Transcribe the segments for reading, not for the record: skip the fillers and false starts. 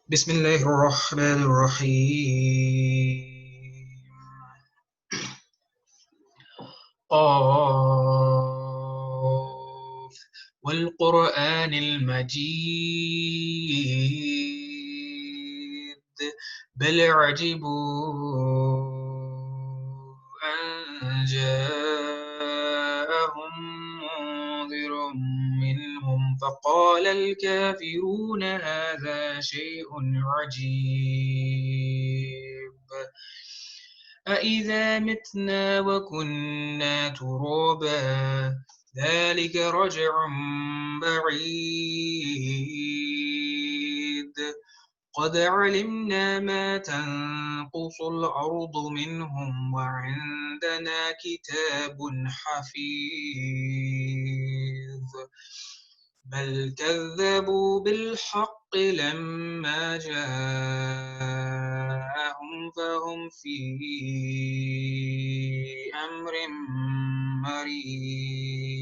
بسم الله الرحمن الرحيم. قاف والقرآن المجيد بل عجبوا أن جاءهم منذر منهم فقال الكافرون هذا شيء عجيب أإذا متنا وكنا ترابا ذلك رجع بعيد قد علمنا ما تنقص الأرض منهم وعندنا كتاب حفيظ بل كذبوا بالحق لما جاءهم فهم في أمر مريج.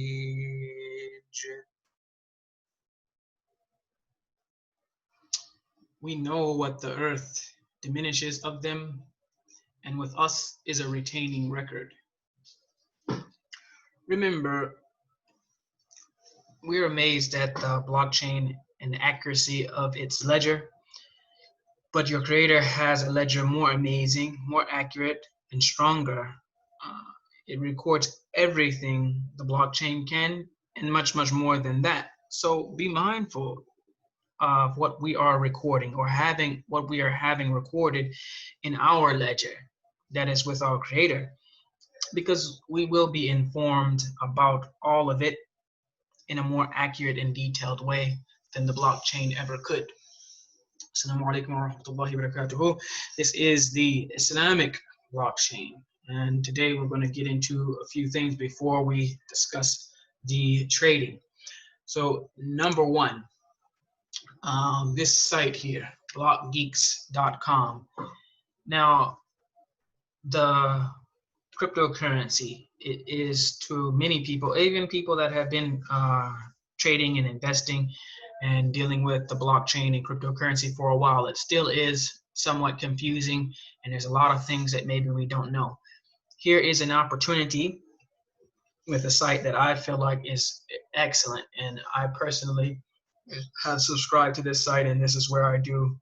We know what the earth diminishes of them, and with us is a retaining record. Remember, we're amazed at the blockchain and the accuracy of its ledger, but your creator has a ledger more amazing, more accurate, and stronger. It records everything the blockchain can, and much, much more than that. So be mindful of what we are recording or what we are having recorded in our ledger that is with our creator, because we will be informed about all of it in a more accurate and detailed way than the blockchain ever could. Assalamu alaikum wa rahmatullahi wa barakatuhu. This is the Islamic blockchain, and today we're going to get into a few things before we discuss the trading. So number one, this site here, Blockgeeks.com. Now, the cryptocurrency, it is to many people, even people that have been trading and investing and dealing with the blockchain and cryptocurrency for a while, it still is somewhat confusing, and there's a lot of things that maybe we don't know. Here is an opportunity with a site that I feel like is excellent, and I personally have subscribed to this site, and this is where I do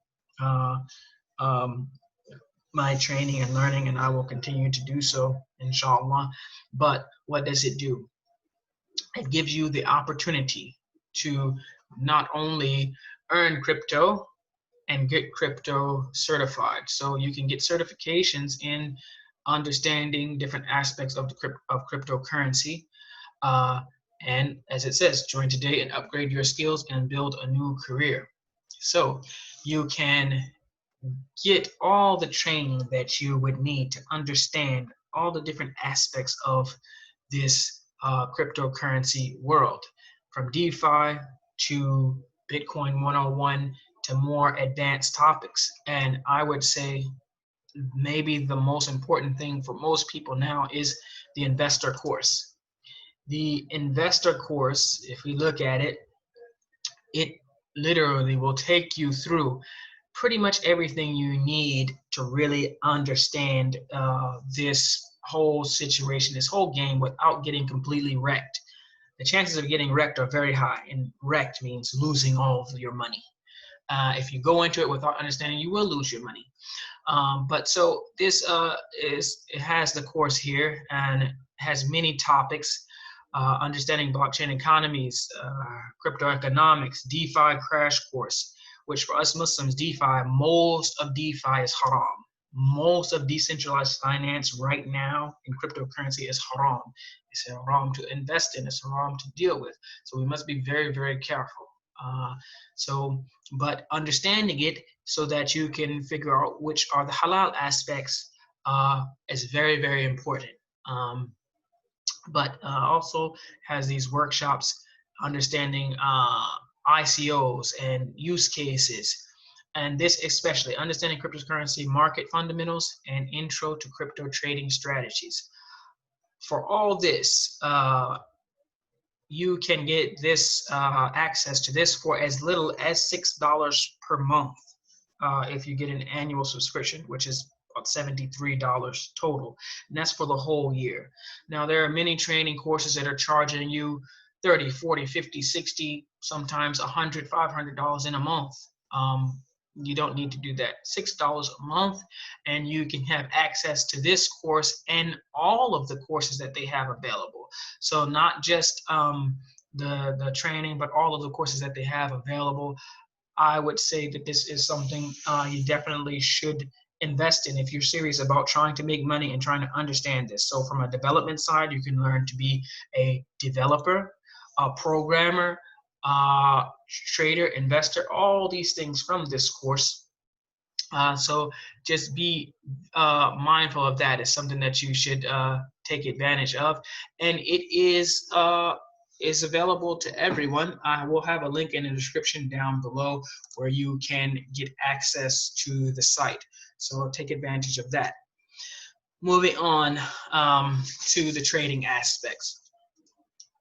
my training and learning, and I will continue to do so, inshallah. But what does it do? It gives you the opportunity to not only earn crypto and get crypto certified. So you can get certifications in understanding different aspects of cryptocurrency. And as it says, join today and upgrade your skills and build a new career. So you can get all the training that you would need to understand all the different aspects of this cryptocurrency world, from DeFi to Bitcoin 101 to more advanced topics. And I would say maybe the most important thing for most people now is the investor course. The investor course, if we look at it, it literally will take you through pretty much everything you need to really understand this whole situation, this whole game, without getting completely wrecked. The chances of getting wrecked are very high, and wrecked means losing all of your money. If you go into it without understanding, you will lose your money. But so this it has the course here, and has many topics. Understanding blockchain economies, crypto economics, DeFi crash course, which for us Muslims, DeFi, most of DeFi is haram. Most of decentralized finance right now in cryptocurrency is haram. It's haram to invest in, it's haram to deal with. So we must be very, very careful. But understanding it so that you can figure out which are the halal aspects is very, very important. But also has these workshops understanding ICOs and use cases, and this especially understanding cryptocurrency market fundamentals and intro to crypto trading strategies. For all this, you can get this access to this for as little as $6 per month if you get an annual subscription, which is about $73 total, and that's for the whole year. Now, there are many training courses that are charging you $30, $40, $50, $60, sometimes $100, $500 in a month. You don't need to do that. $6 a month, and you can have access to this course and all of the courses that they have available. So not just the training, but all of the courses that they have available. I would say that this is something you definitely should invest in if you're serious about trying to make money and trying to understand this. So from a development side, you can learn to be a developer, a programmer, trader, investor, all these things from this course. So just be mindful of that. It's something that you should take advantage of, and it is available to everyone. I will have a link in the description down below where you can get access to the site. So take advantage of that. Moving on to the trading aspects.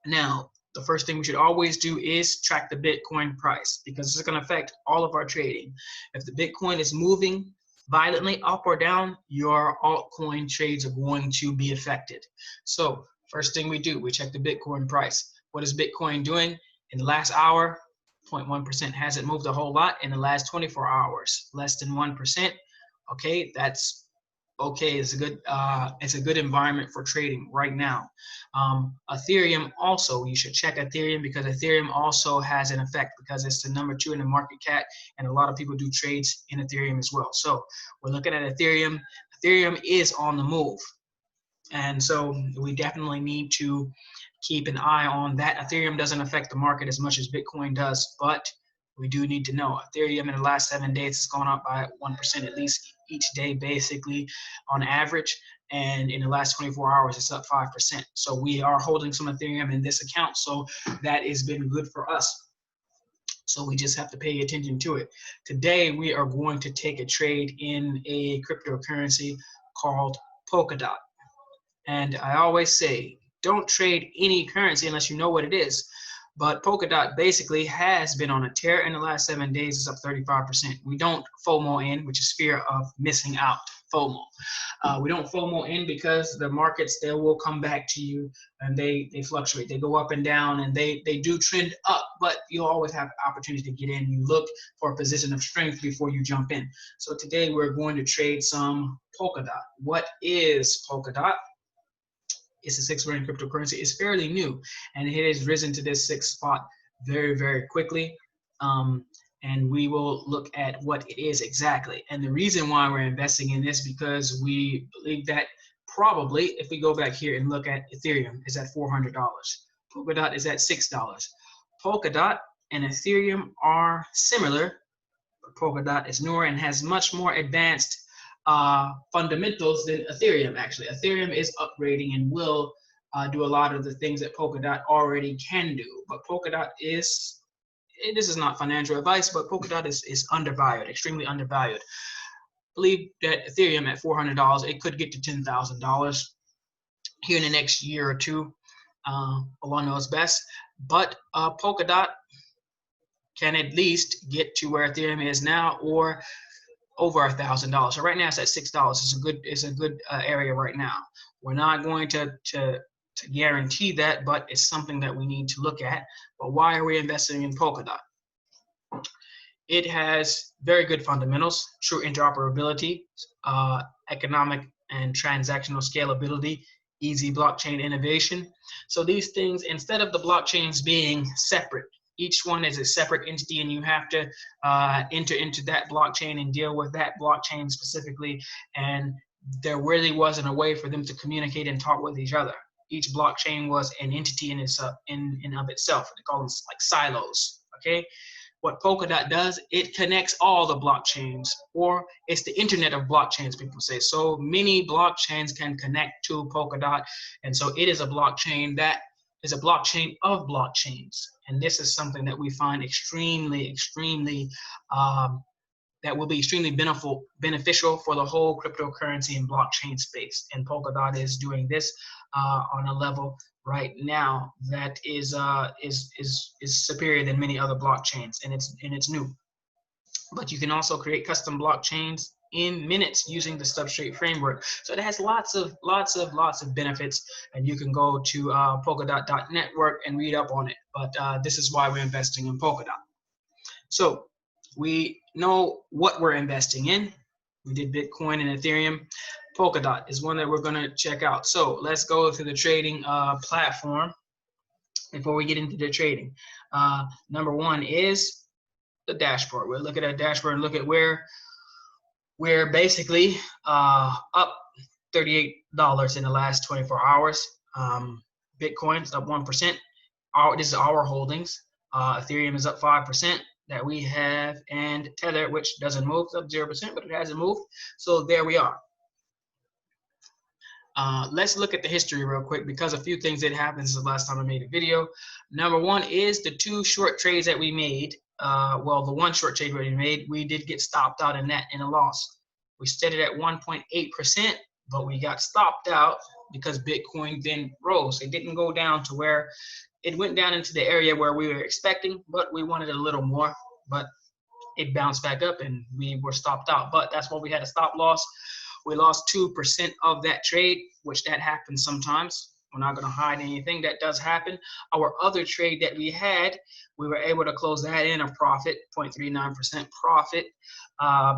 Now, the first thing we should always do is track the Bitcoin price, because it's going to affect all of our trading. If the Bitcoin is moving violently up or down, your altcoin trades are going to be affected. So first thing we do, we check the Bitcoin price. What is Bitcoin doing? In the last hour, 0.1%. Hasn't moved a whole lot. In the last 24 hours, less than 1%. Okay, that's okay. It's a good environment for trading right now. Ethereum also, you should check Ethereum, because Ethereum also has an effect, because it's the number 2 in the market cap, and a lot of people do trades in Ethereum as well. So we're looking at Ethereum. Ethereum is on the move, and so we definitely need to keep an eye on that. Ethereum doesn't affect the market as much as Bitcoin does, but we do need to know Ethereum in the last 7 days has gone up by 1% at least each day, basically on average. And in the last 24 hours, it's up 5%. So we are holding some Ethereum in this account. So that has been good for us. So we just have to pay attention to it. Today, we are going to take a trade in a cryptocurrency called Polkadot. And I always say, don't trade any currency unless you know what it is. But Polkadot basically has been on a tear in the last 7 days. It's up 35%. We don't FOMO in, which is fear of missing out, FOMO. We don't FOMO in because the markets, they will come back to you, and they fluctuate. They go up and down, and they do trend up, but you'll always have the opportunity to get in. You look for a position of strength before you jump in. So today we're going to trade some Polkadot. What is Polkadot? It's a 6th running cryptocurrency. It's fairly new, and it has risen to this 6th spot very, very quickly. And we will look at what it is exactly. And the reason why we're investing in this, because we believe that probably, if we go back here and look at Ethereum, is at $400. Polkadot is at $6. Polkadot and Ethereum are similar, but Polkadot is newer and has much more advanced fundamentals than Ethereum. Actually, Ethereum is upgrading and will do a lot of the things that Polkadot already can do. But Polkadot is, this is not financial advice, but Polkadot is undervalued, extremely undervalued. Believe that Ethereum at $400, it could get to $10,000 here in the next year or two. Allah knows best. But Polkadot can at least get to where Ethereum is now, or over $1,000. So right now it's at $6. It's a good area right now. We're not going to guarantee that, but it's something that we need to look at. But why are we investing in Polkadot? It has very good fundamentals, true interoperability, economic and transactional scalability, easy blockchain innovation. So these things, instead of the blockchains being separate, each one is a separate entity, and you have to enter into that blockchain and deal with that blockchain specifically. And there really wasn't a way for them to communicate and talk with each other. Each blockchain was an entity in of itself. They call them like silos. Okay, what Polkadot does, it connects all the blockchains, or it's the internet of blockchains, people say. So many blockchains can connect to Polkadot, and so it is a blockchain that is a blockchain of blockchains. And this is something that we find extremely, that will be extremely beneficial for the whole cryptocurrency and blockchain space. And Polkadot is doing this on a level right now that is superior than many other blockchains, and it's new. But you can also create custom blockchains in minutes using the substrate framework. So it has lots of benefits, and you can go to Polkadot.network and read up on it. But this is why we're investing in Polkadot. So we know what we're investing in. We did Bitcoin and Ethereum. Polkadot is one that we're going to check out. So let's go to the trading platform before we get into the trading. Number one is the dashboard. We'll look at that dashboard and look at where we're basically up $38 in the last 24 hours. Bitcoin's up 1%. This is our holdings. Ethereum is up 5% that we have, and Tether, which doesn't move, is up 0%, but it hasn't moved. So there we are. Let's look at the history real quick, because a few things did happen since the last time I made a video. Number one is the 2 short trades that we made. Well, the 1 short trade we made, we did get stopped out in that in a loss. We started at 1.8%, but we got stopped out because Bitcoin then rose. It didn't go down to where it went down into the area where we were expecting, but we wanted a little more. But it bounced back up and we were stopped out. But that's why we had a stop loss. We lost 2% of that trade, which that happens sometimes. We're not going to hide anything. That does happen. Our other trade that we had, we were able to close that in a profit, 0.39% profit,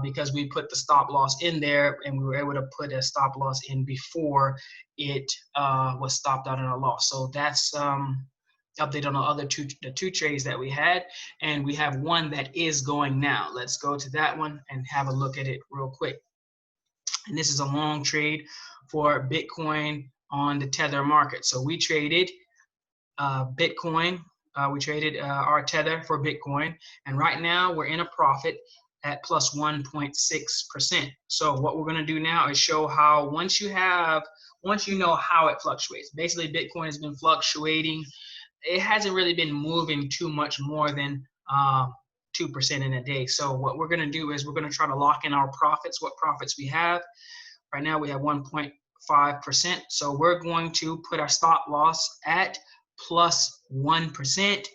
because we put the stop loss in there, and we were able to put a stop loss in before it was stopped out in a loss. So that's update on the other two trades that we had, and we have one that is going now. Let's go to that one and have a look at it real quick. And this is a long trade for Bitcoin on the Tether market. So we traded Bitcoin. We traded our Tether for Bitcoin, and right now we're in a profit at plus 1.6%. So what we're going to do now is show how once you know how it fluctuates. Basically, Bitcoin has been fluctuating. It hasn't really been moving too much more than 2% in a day. So what we're going to do is we're going to try to lock in our profits, what profits we have. Right now we have 1.5%. So we're going to put our stop loss at plus 1%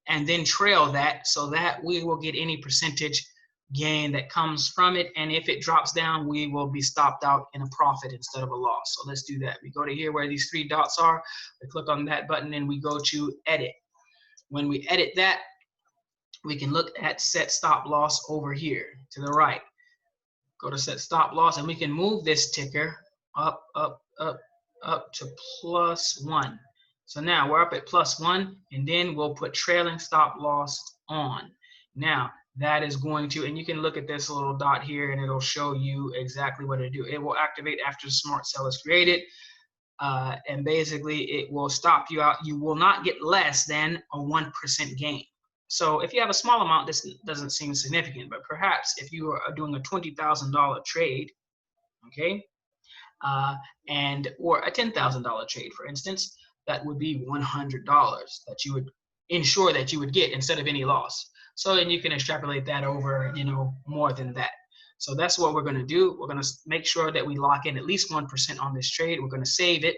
and then trail that so that we will get any percentage gain that comes from it. And if it drops down, we will be stopped out in a profit instead of a loss. So let's do that. We go to here where these 3 dots are. We click on that button and we go to edit. When we edit that, we can look at set stop loss over here to the right. Go to set stop loss, and we can move this ticker up to plus 1. So now we're up at plus 1, and then we'll put trailing stop loss on. Now that is going to, and you can look at this little dot here and it'll show you exactly what it'll do. It will activate after the smart sell is created. And basically it will stop you out. You will not get less than a 1% gain. So if you have a small amount, this doesn't seem significant, but perhaps if you are doing a $20,000 trade, okay, or a $10,000 trade, for instance, that would be $100 that you would ensure that you would get instead of any loss. So then you can extrapolate that over, more than that. So that's what we're going to do. We're going to make sure that we lock in at least 1% on this trade. We're going to save it.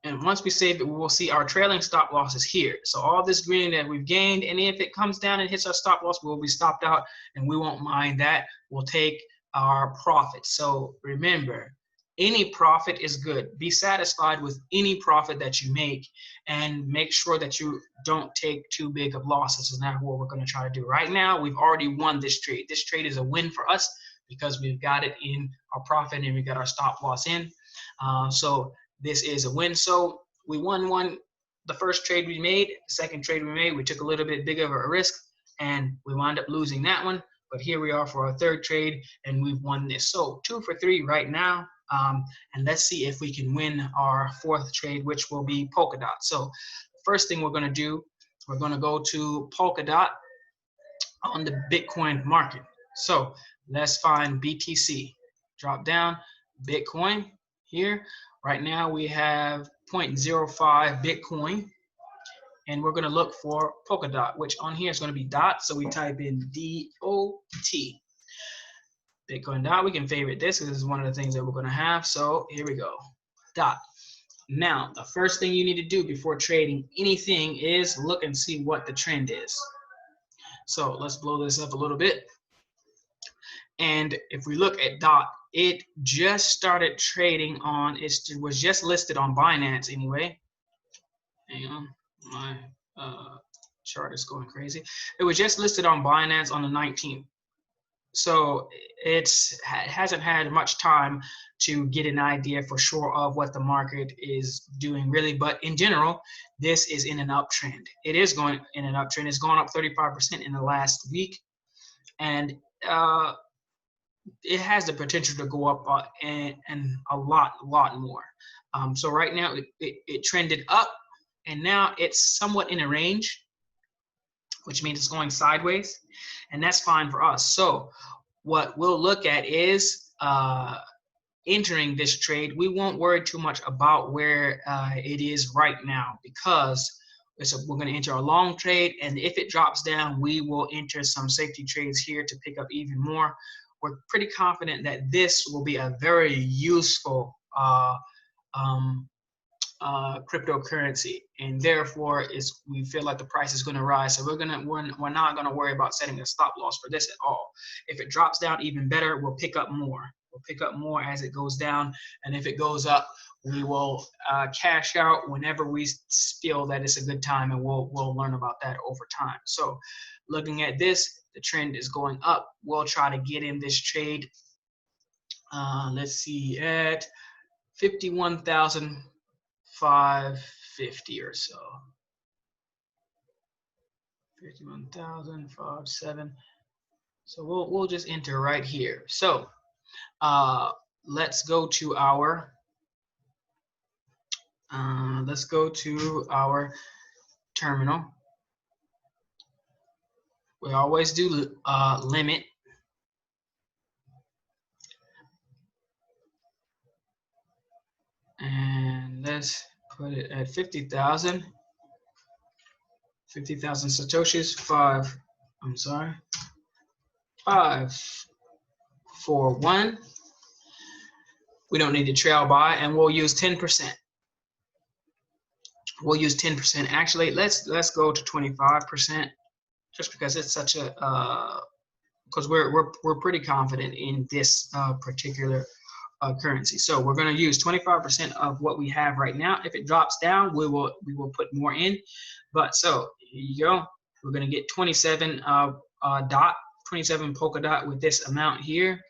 And once we save it, we will see our trailing stop losses here. So all this green that we've gained, and if it comes down and hits our stop loss, we'll be stopped out, and we won't mind that. We'll take our profit. So remember, any profit is good. Be satisfied with any profit that you make, and make sure that you don't take too big of losses. And that's what we're going to try to do. Right now, we've already won this trade. This trade is a win for us because we've got it in our profit and we got our stop loss in. So this is a win. So we won the first trade we made. The second trade we made, we took a little bit bigger of a risk, and we wound up losing that one. But here we are for our third trade, and we've won this. So 2 for 3 right now. And let's see if we can win our fourth trade, which will be Polkadot. So the first thing we're going to do, we're going to go to Polkadot on the Bitcoin market. So let's find BTC. Drop down, Bitcoin here. Right now we have 0.05 Bitcoin. And we're going to look for Polkadot, which on here is going to be dot. So we type in D-O-T. Bitcoin dot. We can favorite this because this is one of the things that we're going to have. So here we go. Dot. Now, the first thing you need to do before trading anything is look and see what the trend is. So let's blow this up a little bit. And if we look at DOT, it just started trading on, it was just listed on Binance anyway. Hang on, my chart is going crazy. It was just listed on Binance on the 19th. So it hasn't had much time to get an idea for sure of what the market is doing really. But in general, this is in an uptrend. It is going in an uptrend. It's gone up 35% in the last week. And it has the potential to go up and a lot more. So right now it trended up, and now it's somewhat in a range, which means it's going sideways, and that's fine for us. So what we'll look at is entering this trade. We won't worry too much about where it is right now, because we're going to enter a long trade, and if it drops down, we will enter some safety trades here to pick up even more. We're pretty confident that this will be a very useful cryptocurrency, and therefore we feel like the price is going to rise. So we're not going to worry about setting a stop loss for this at all. If it drops down, even better, we'll pick up more. We'll pick up more as it goes down, and if it goes up, we will cash out whenever we feel that it's a good time, and we'll learn about that over time. So looking at this, the trend is going up. We'll try to get in this trade. Let's see, at 51,550 or so. 51,507. So we'll just enter right here. So let's go to our terminal. We always do limit. And let's put it at 50,000. 50,000 Satoshis. 541. We don't need to trail buy, and we'll use 10%. We'll use 10%. Actually, let's go to 25%, just because it's such a because we're pretty confident in this particular currency. So we're going to use 25% of what we have right now. If it drops down, we will put more in. But so here you go. We're going to get 27 Polkadot with this amount here,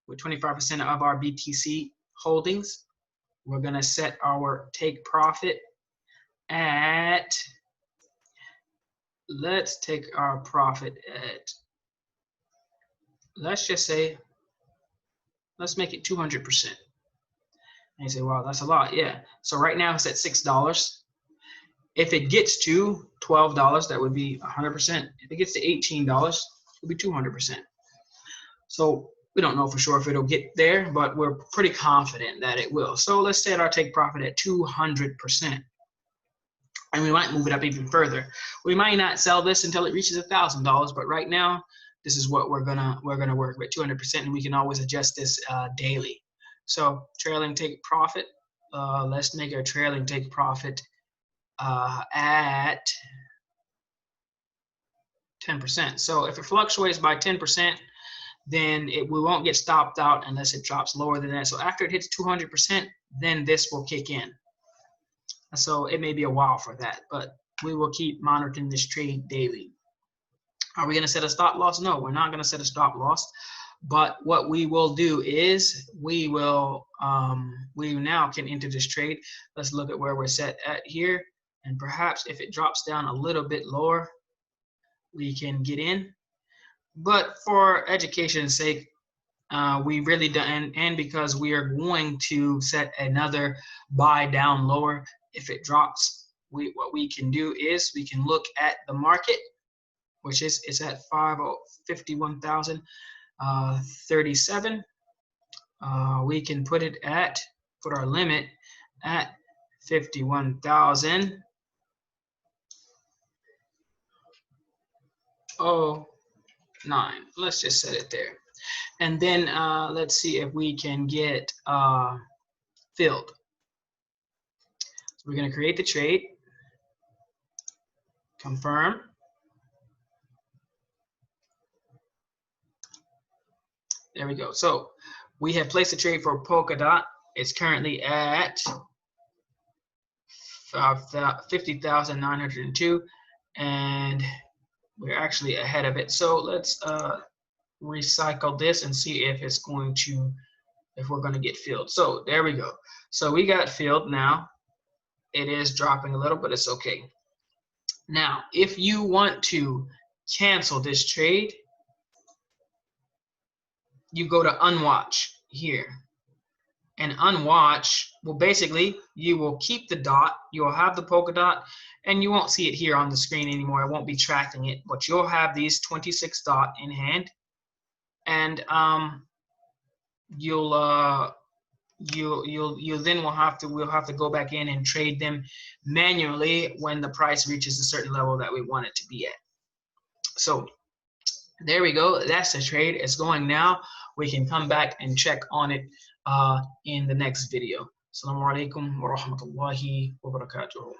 with 25% of our BTC holdings. We're going to set our take profit at, let's take our profit at, let's just say, let's make it 200%. And you say, wow, that's a lot. Yeah. So right now it's at $6. If it gets to $12, that would be 100%. If it gets to $18, it'll be 200%. So we don't know for sure if it'll get there, but we're pretty confident that it will. So let's set our take profit at 200%. And we might move it up even further. We might not sell this until it reaches $1,000, but right now, this is what we're gonna work with, 200%, and we can always adjust this daily. So trailing take profit. Let's make our trailing take profit at 10%. So if it fluctuates by 10%, then we won't get stopped out unless it drops lower than that. So after it hits 200%, then this will kick in. So it may be a while for that, but we will keep monitoring this trade daily. Are we going to set a stop loss? No, we're not going to set a stop loss. But what we will do is we now can enter this trade. Let's look at where we're set at here. And perhaps if it drops down a little bit lower, we can get in. But for education's sake, we really don't, and because we are going to set another buy down lower if it drops, what we can do is we can look at the market, which is it's at 51,037. We can put our limit at 51,009. Let's just set it there. And then let's see if we can get filled. We're going to create the trade, confirm. There we go. So we have placed a trade for Polkadot. It's currently at 50,902, and we're actually ahead of it. So let's recycle this and see if it's going to, if we're going to get filled. So there we go. So we got filled now. It is dropping a little, but it's okay. Now, if you want to cancel this trade, you go to unwatch here. And unwatch, well, basically, you will keep the dot, you will have the polka dot, and you won't see it here on the screen anymore. I won't be tracking it, but you'll have these 26 dot in hand, and you'll then we'll have to go back in and trade them manually when the price reaches a certain level that we want it to be at. So there we go. That's the trade. It's going now. We can come back and check on it in the next video. Assalamu alaikum wa rahmatullahi wa barakatuh.